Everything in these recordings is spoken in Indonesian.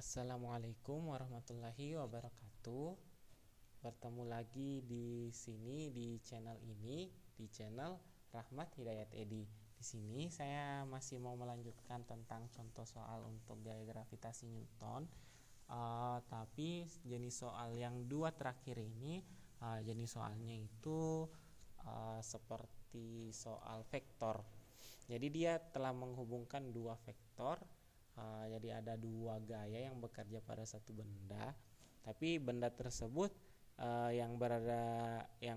Assalamualaikum warahmatullahi wabarakatuh. Bertemu lagi di sini di channel ini, di channel Rahmat Hidayat Edi. Di sini saya masih mau melanjutkan tentang contoh soal untuk gaya gravitasi Newton. Tapi jenis soal yang dua terakhir ini, jenis soalnya itu seperti soal vektor. Jadi dia telah menghubungkan dua vektor. Jadi ada dua gaya yang bekerja pada satu benda, tapi benda tersebut yang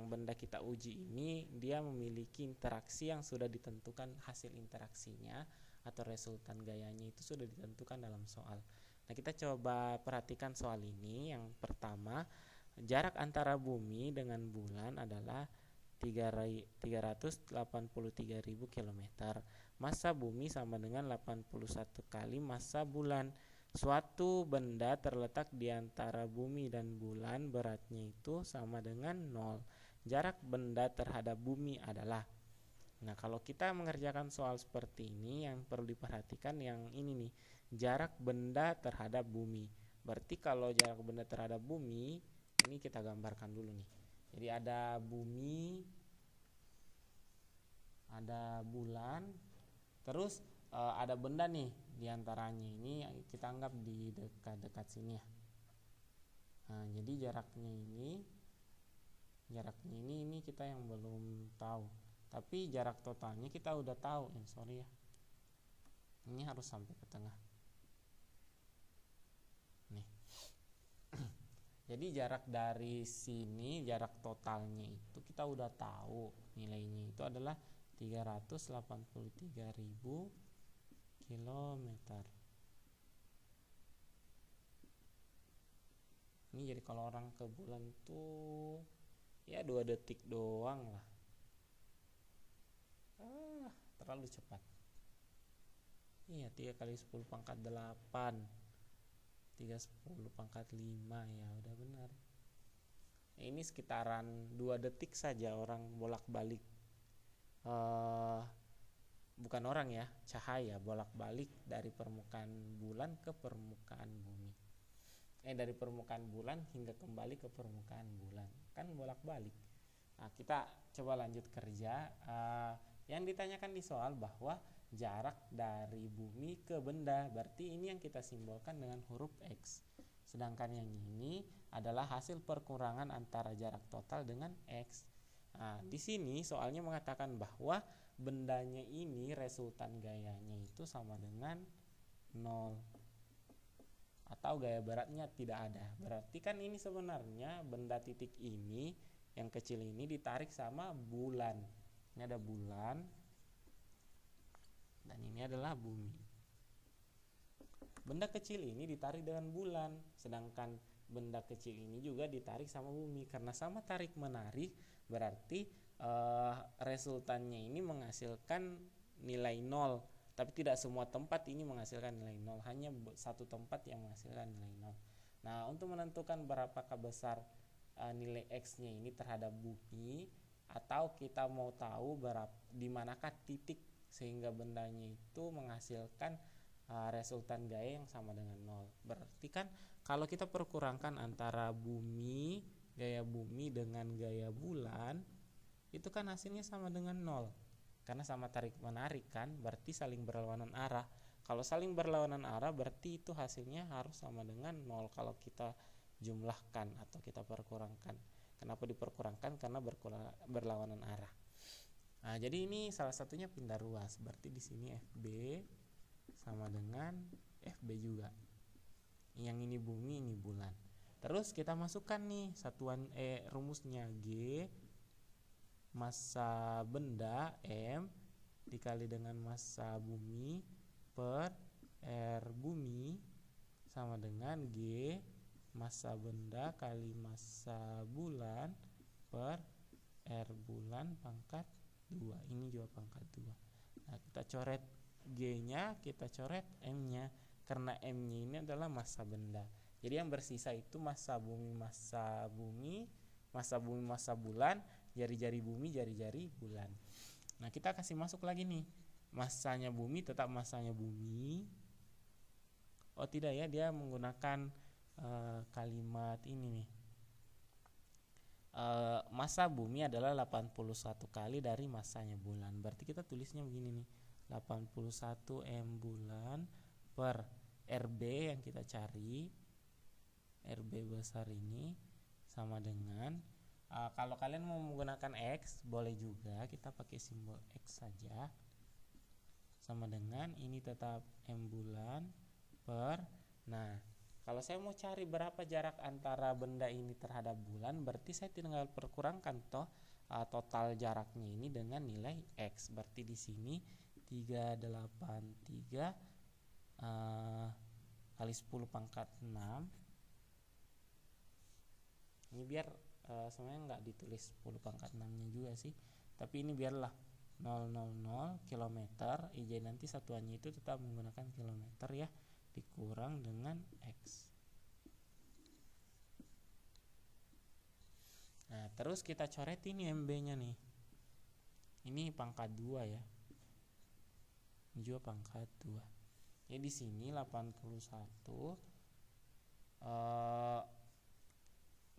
benda kita uji ini dia memiliki interaksi yang sudah ditentukan, hasil interaksinya atau resultan gayanya itu sudah ditentukan dalam soal. Nah, kita coba perhatikan soal ini. Yang pertama, jarak antara bumi dengan bulan adalah 383.000 km. Massa bumi sama dengan 81 kali massa bulan. Suatu benda terletak di antara bumi dan bulan, beratnya itu sama dengan 0. Jarak benda terhadap bumi adalah. Nah, kalau kita mengerjakan soal seperti ini, yang perlu diperhatikan yang ini nih, jarak benda terhadap bumi. Berarti kalau jarak benda terhadap bumi, ini kita gambarkan dulu nih. Jadi ada bumi, ada bulan, terus ada benda nih diantaranya. Ini kita anggap di dekat-dekat sini ya. Nah, jadi jaraknya ini kita yang belum tahu. Tapi jarak totalnya kita udah tahu. Sorry ya. Ini harus sampai ke tengah. Nih. Jadi jarak dari sini, jarak totalnya itu kita udah tahu nilainya itu adalah 383.000 km. Ini jadi kalau orang ke bulan tuh ya 2 detik doang lah. Terlalu cepat. Iya, 3 kali 10 pangkat 8, 3 10 pangkat 5, ya udah benar. Ini sekitaran 2 detik saja orang bolak-balik. Bukan orang ya, cahaya bolak-balik dari permukaan bulan ke permukaan bumi. Dari permukaan bulan hingga kembali ke permukaan bulan. Kan bolak-balik. Nah, kita coba lanjut kerja. Yang ditanyakan di soal bahwa jarak dari bumi ke benda, berarti ini yang kita simbolkan dengan huruf X. Sedangkan yang ini adalah hasil perkurangan antara jarak total dengan X. Nah, di sini soalnya mengatakan bahwa bendanya ini resultan gayanya itu sama dengan 0 atau gaya beratnya tidak ada. Berarti kan ini sebenarnya benda titik ini yang kecil ini ditarik sama bulan. Ini ada bulan dan ini adalah bumi. Benda kecil ini ditarik dengan bulan, sedangkan benda kecil ini juga ditarik sama bumi. Karena sama tarik menarik, berarti resultannya ini menghasilkan nilai 0. Tapi tidak semua tempat ini menghasilkan nilai 0, hanya satu tempat yang menghasilkan nilai 0. Nah, untuk menentukan berapakah besar nilai X-nya ini terhadap bumi, atau kita mau tahu di manakah titik sehingga bendanya itu menghasilkan resultan gaya yang sama dengan 0. Berarti kan kalau kita perkurangkan antara gaya bumi dengan gaya bulan, itu kan hasilnya sama dengan 0. Karena sama tarik menarik kan, berarti saling berlawanan arah. Kalau saling berlawanan arah, berarti itu hasilnya harus sama dengan 0 kalau kita jumlahkan atau kita perkurangkan. Kenapa diperkurangkan? Karena berlawanan arah. Nah, jadi ini salah satunya pindah ruas. Berarti di sini FB sama dengan FB juga. Yang ini bumi, ini bulan. Terus kita masukkan nih satuan rumusnya G, massa benda M dikali dengan massa bumi per R bumi sama dengan G massa benda kali massa bulan per R bulan pangkat 2. Ini juga pangkat 2. Nah, kita coret G-nya, kita coret M-nya. Karena M-nya ini adalah massa benda. Jadi yang bersisa itu massa bumi, massa bulan, jari-jari bumi, jari-jari bulan. Nah, kita kasih masuk lagi nih. Massanya bumi tetap massanya bumi. tidak ya, dia menggunakan kalimat ini nih. Massa bumi adalah 81 kali dari massanya bulan. Berarti kita tulisnya begini nih, 81 M bulan per RB yang kita cari, RB besar ini sama dengan kalau kalian mau menggunakan X boleh juga, kita pakai simbol X saja, sama dengan ini tetap M bulan per. Nah, kalau saya mau cari berapa jarak antara benda ini terhadap bulan, berarti saya tinggal perkurangkan total jaraknya ini dengan nilai X. Berarti di sini 383 kali 10 pangkat 6. Ini biar sebenarnya nggak ditulis 10 pangkat 6 nya juga sih, tapi ini biarlah 000 km. Jadi nanti satuannya itu tetap menggunakan kilometer ya, dikurang dengan X. Nah, terus kita coret ini MB nya nih, ini pangkat 2 ya, ini juga pangkat 2. Jadi di sini 81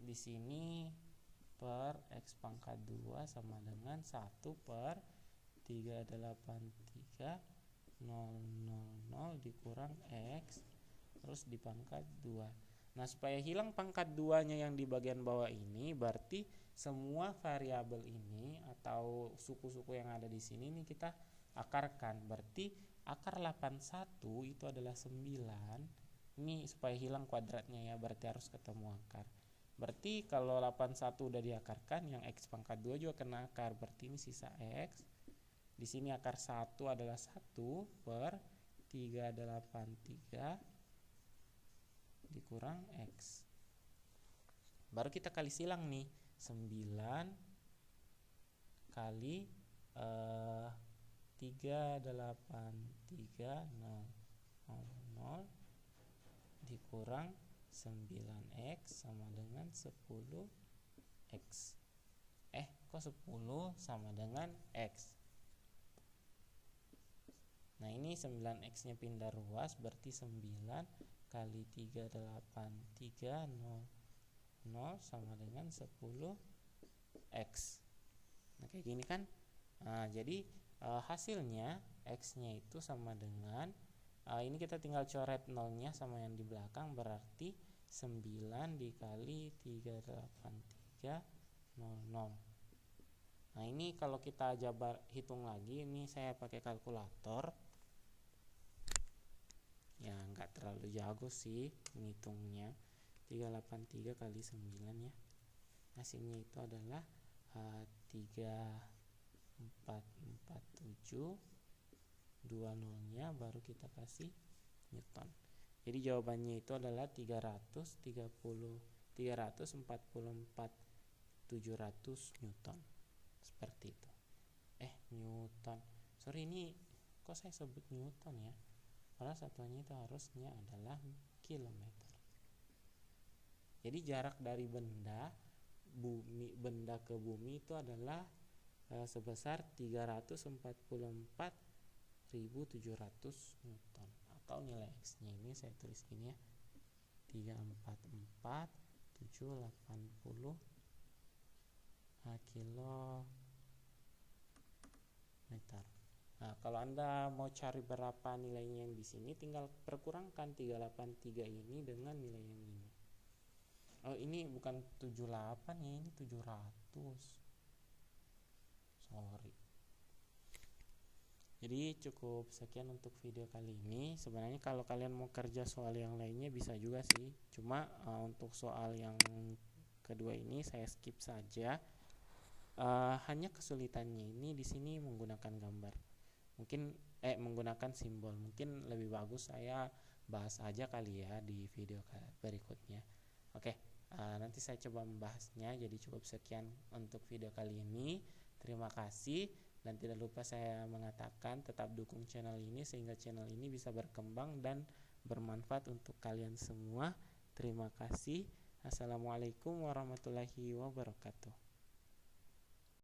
di sini per X pangkat 2 sama dengan 1 per 383 000 dikurang X terus dipangkat 2. Nah, supaya hilang pangkat 2 nya yang di bagian bawah ini, berarti semua variabel ini atau suku-suku yang ada di sini nih kita akarkan. Berarti akar 81 itu adalah 9. Ini supaya hilang kuadratnya ya, berarti harus ketemu akar. Berarti kalau 81 udah diakarkan, yang X pangkat 2 juga kena akar. Berarti ini sisa X. Di sini akar 1 adalah 1 per 383 dikurang X. Baru kita kali silang nih, 9 kali 383 dikurang 9X sama dengan 10X. Kok 10 sama dengan X? Nah, ini 9X nya pindah ruas, berarti 9 kali 383 0 sama dengan 10X. Nah, kayak gini kan. Nah, jadi hasilnya X nya itu sama dengan ini kita tinggal coret nolnya sama yang di belakang, berarti 9 dikali 383 00. Nah, ini kalau kita jabar hitung lagi, ini saya pakai kalkulator. Ya, nggak terlalu jago sih ngitungnya. 383 kali 9 ya. Hasilnya itu adalah 3447. 20 nya baru kita kasih Newton. Jadi jawabannya itu adalah 344.700 Newton. Seperti itu. Newton. Sorry, ini kok saya sebut Newton ya? Padahal satuannya itu harusnya adalah kilometer. Jadi jarak dari benda ke bumi itu adalah sebesar 344.700 Newton, atau nilai X nya ini saya tulis gini ya, 344.780 kilometer. Nah, kalau Anda mau cari berapa nilainya yang di sini, tinggal perkurangkan 383 ini dengan nilai yang ini. Ini bukan 78 ya, ini 700. Sorry. Jadi cukup sekian untuk video kali ini. Sebenarnya kalau kalian mau kerja soal yang lainnya bisa juga sih. Cuma untuk soal yang kedua ini saya skip saja. Hanya kesulitannya ini di sini menggunakan gambar. Mungkin menggunakan simbol. Mungkin lebih bagus saya bahas aja kali ya di video berikutnya. Oke, nanti saya coba membahasnya. Jadi cukup sekian untuk video kali ini. Terima kasih. Dan tidak lupa saya mengatakan tetap dukung channel ini sehingga channel ini bisa berkembang dan bermanfaat untuk kalian semua. Terima kasih. Assalamualaikum warahmatullahi wabarakatuh.